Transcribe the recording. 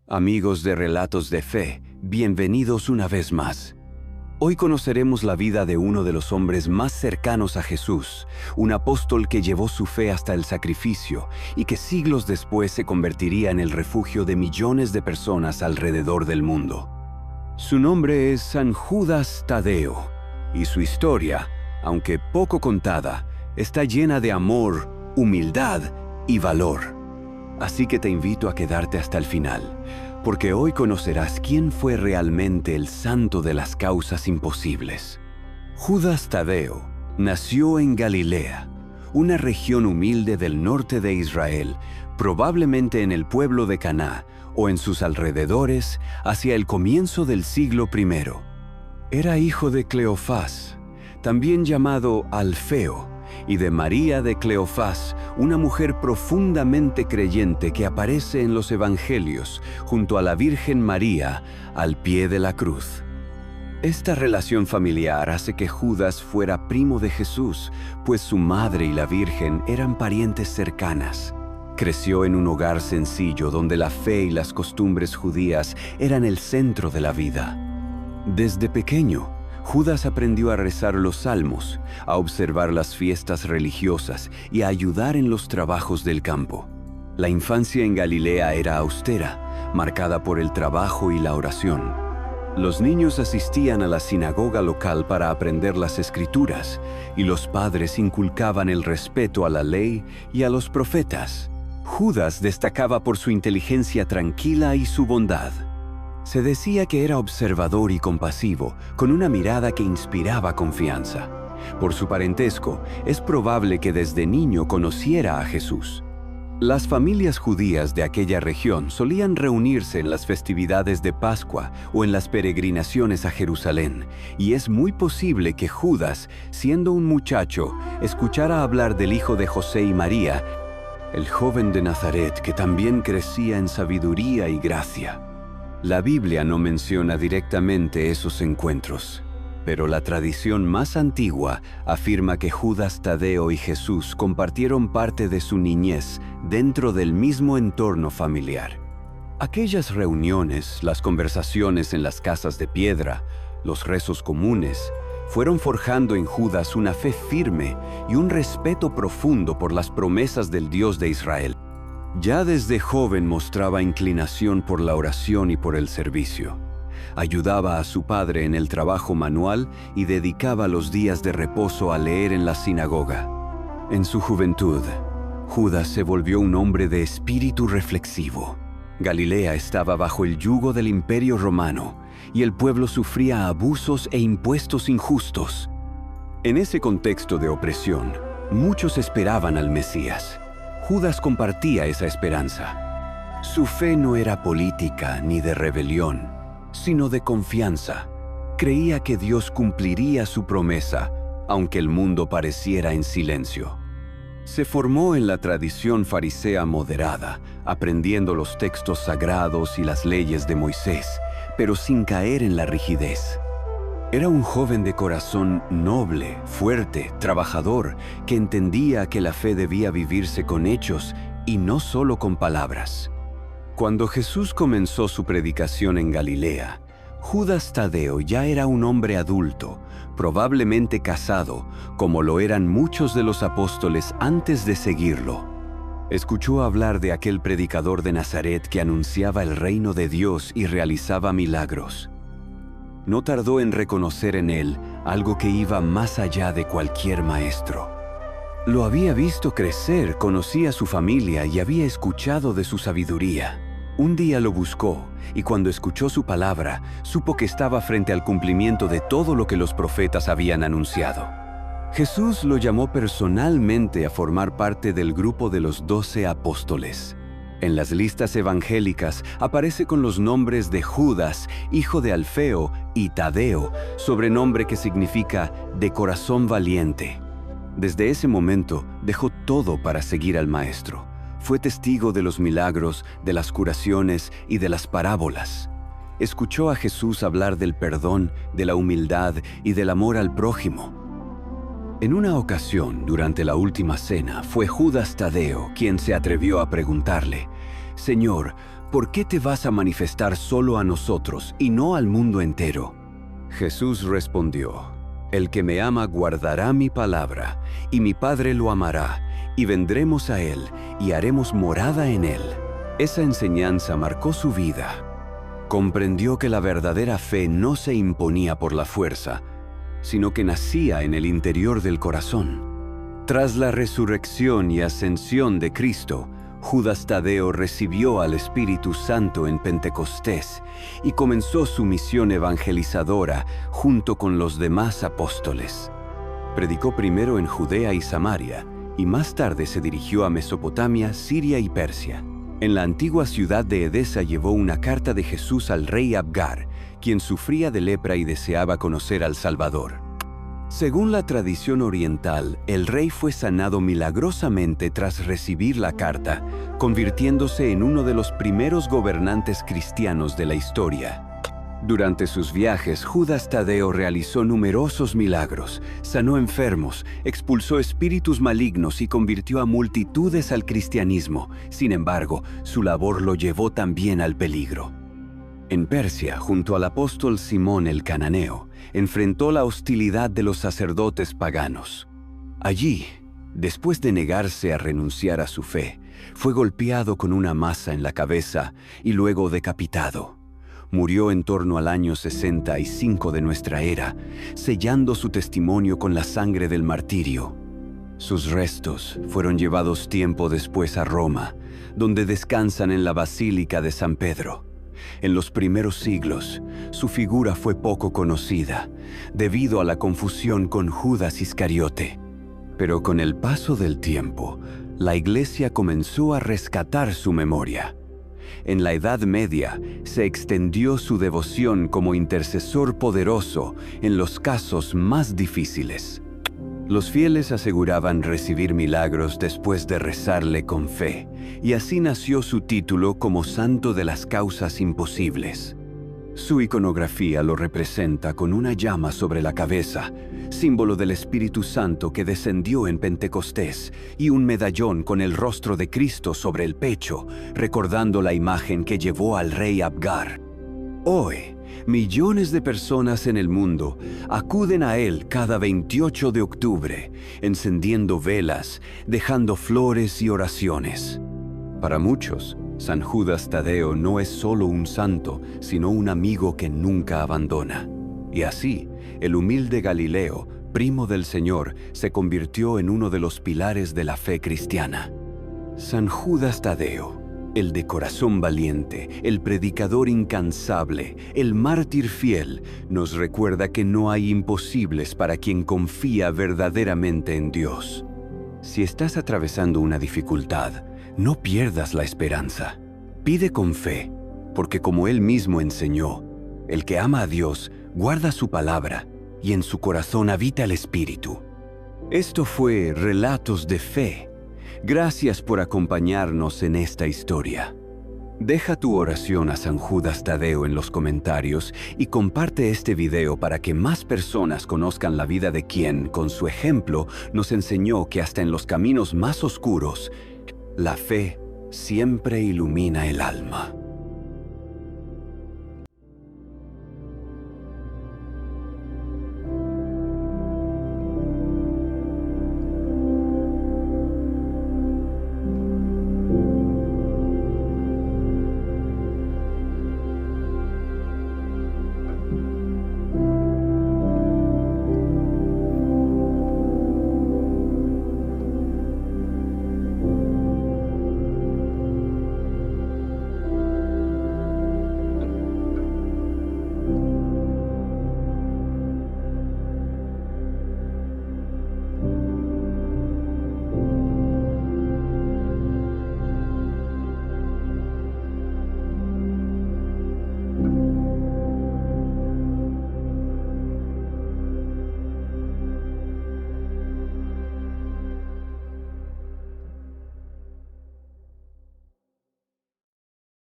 Amigos de Relatos de Fe, bienvenidos una vez más. Hoy conoceremos la vida de uno de los hombres más cercanos a Jesús, un apóstol que llevó su fe hasta el sacrificio y que siglos después se convertiría en el refugio de millones de personas alrededor del mundo. Su nombre es San Judas Tadeo, y su historia, aunque poco contada, está llena de amor, humildad y valor. Así que te invito a quedarte hasta el final, porque hoy conocerás quién fue realmente el santo de las causas imposibles. Judas Tadeo nació en Galilea, una región humilde del norte de Israel, probablemente en el pueblo de Caná o en sus alrededores hacia el comienzo del siglo I. Era hijo de Cleofás, también llamado Alfeo, y de María de Cleofás, una mujer profundamente creyente que aparece en los Evangelios junto a la Virgen María al pie de la cruz. Esta relación familiar hace que Judas fuera primo de Jesús, pues su madre y la Virgen eran parientes cercanas. Creció en un hogar sencillo donde la fe y las costumbres judías eran el centro de la vida. Desde pequeño, Judas aprendió a rezar los salmos, a observar las fiestas religiosas y a ayudar en los trabajos del campo. La infancia en Galilea era austera, marcada por el trabajo y la oración. Los niños asistían a la sinagoga local para aprender las escrituras, y los padres inculcaban el respeto a la ley y a los profetas. Judas destacaba por su inteligencia tranquila y su bondad. Se decía que era observador y compasivo, con una mirada que inspiraba confianza. Por su parentesco, es probable que desde niño conociera a Jesús. Las familias judías de aquella región solían reunirse en las festividades de Pascua o en las peregrinaciones a Jerusalén, y es muy posible que Judas, siendo un muchacho, escuchara hablar del hijo de José y María, el joven de Nazaret que también crecía en sabiduría y gracia. La Biblia no menciona directamente esos encuentros, pero la tradición más antigua afirma que Judas Tadeo y Jesús compartieron parte de su niñez dentro del mismo entorno familiar. Aquellas reuniones, las conversaciones en las casas de piedra, los rezos comunes, fueron forjando en Judas una fe firme y un respeto profundo por las promesas del Dios de Israel. Ya desde joven mostraba inclinación por la oración y por el servicio. Ayudaba a su padre en el trabajo manual y dedicaba los días de reposo a leer en la sinagoga. En su juventud, Judas se volvió un hombre de espíritu reflexivo. Galilea estaba bajo el yugo del Imperio Romano y el pueblo sufría abusos e impuestos injustos. En ese contexto de opresión, muchos esperaban al Mesías. Judas compartía esa esperanza. Su fe no era política ni de rebelión, sino de confianza. Creía que Dios cumpliría su promesa, aunque el mundo pareciera en silencio. Se formó en la tradición farisea moderada, aprendiendo los textos sagrados y las leyes de Moisés, pero sin caer en la rigidez. Era un joven de corazón noble, fuerte, trabajador, que entendía que la fe debía vivirse con hechos y no solo con palabras. Cuando Jesús comenzó su predicación en Galilea, Judas Tadeo ya era un hombre adulto, probablemente casado, como lo eran muchos de los apóstoles antes de seguirlo. Escuchó hablar de aquel predicador de Nazaret que anunciaba el reino de Dios y realizaba milagros. No tardó en reconocer en él algo que iba más allá de cualquier maestro. Lo había visto crecer, conocía a su familia y había escuchado de su sabiduría. Un día lo buscó y cuando escuchó su palabra, supo que estaba frente al cumplimiento de todo lo que los profetas habían anunciado. Jesús lo llamó personalmente a formar parte del grupo de los 12 apóstoles. En las listas evangélicas aparece con los nombres de Judas, hijo de Alfeo, y Tadeo, sobrenombre que significa de corazón valiente. Desde ese momento dejó todo para seguir al Maestro. Fue testigo de los milagros, de las curaciones y de las parábolas. Escuchó a Jesús hablar del perdón, de la humildad y del amor al prójimo. En una ocasión, durante la última cena, fue Judas Tadeo quien se atrevió a preguntarle: «Señor, ¿por qué te vas a manifestar solo a nosotros y no al mundo entero? Jesús respondió: el que me ama guardará mi palabra, y mi Padre lo amará, y vendremos a él, y haremos morada en él. Esa enseñanza marcó su vida. Comprendió que la verdadera fe no se imponía por la fuerza, sino que nacía en el interior del corazón. Tras la resurrección y ascensión de Cristo, Judas Tadeo recibió al Espíritu Santo en Pentecostés y comenzó su misión evangelizadora junto con los demás apóstoles. Predicó primero en Judea y Samaria, y más tarde se dirigió a Mesopotamia, Siria y Persia. En la antigua ciudad de Edesa llevó una carta de Jesús al rey Abgar, quien sufría de lepra y deseaba conocer al Salvador. Según la tradición oriental, el rey fue sanado milagrosamente tras recibir la carta, convirtiéndose en uno de los primeros gobernantes cristianos de la historia. Durante sus viajes, Judas Tadeo realizó numerosos milagros, sanó enfermos, expulsó espíritus malignos y convirtió a multitudes al cristianismo. Sin embargo, su labor lo llevó también al peligro. En Persia, junto al apóstol Simón el Cananeo, enfrentó la hostilidad de los sacerdotes paganos. Allí, después de negarse a renunciar a su fe, fue golpeado con una masa en la cabeza y luego decapitado. Murió en torno al año 65 de nuestra era, sellando su testimonio con la sangre del martirio. Sus restos fueron llevados tiempo después a Roma, donde descansan en la Basílica de San Pedro. En los primeros siglos, su figura fue poco conocida, debido a la confusión con Judas Iscariote. Pero con el paso del tiempo, la Iglesia comenzó a rescatar su memoria. En la Edad Media, se extendió su devoción como intercesor poderoso en los casos más difíciles. Los fieles aseguraban recibir milagros después de rezarle con fe, y así nació su título como Santo de las Causas Imposibles. Su iconografía lo representa con una llama sobre la cabeza, símbolo del Espíritu Santo que descendió en Pentecostés, y un medallón con el rostro de Cristo sobre el pecho, recordando la imagen que llevó al rey Abgar. Hoy, millones de personas en el mundo acuden a él cada 28 de octubre, encendiendo velas, dejando flores y oraciones. Para muchos, San Judas Tadeo no es solo un santo, sino un amigo que nunca abandona. Y así, el humilde Galileo, primo del Señor, se convirtió en uno de los pilares de la fe cristiana. San Judas Tadeo, el de corazón valiente, el predicador incansable, el mártir fiel, nos recuerda que no hay imposibles para quien confía verdaderamente en Dios. Si estás atravesando una dificultad, no pierdas la esperanza. Pide con fe, porque como Él mismo enseñó, el que ama a Dios guarda su palabra y en su corazón habita el Espíritu. Esto fue Relatos de Fe. Gracias por acompañarnos en esta historia. Deja tu oración a San Judas Tadeo en los comentarios y comparte este video para que más personas conozcan la vida de quien, con su ejemplo, nos enseñó que hasta en los caminos más oscuros, la fe siempre ilumina el alma.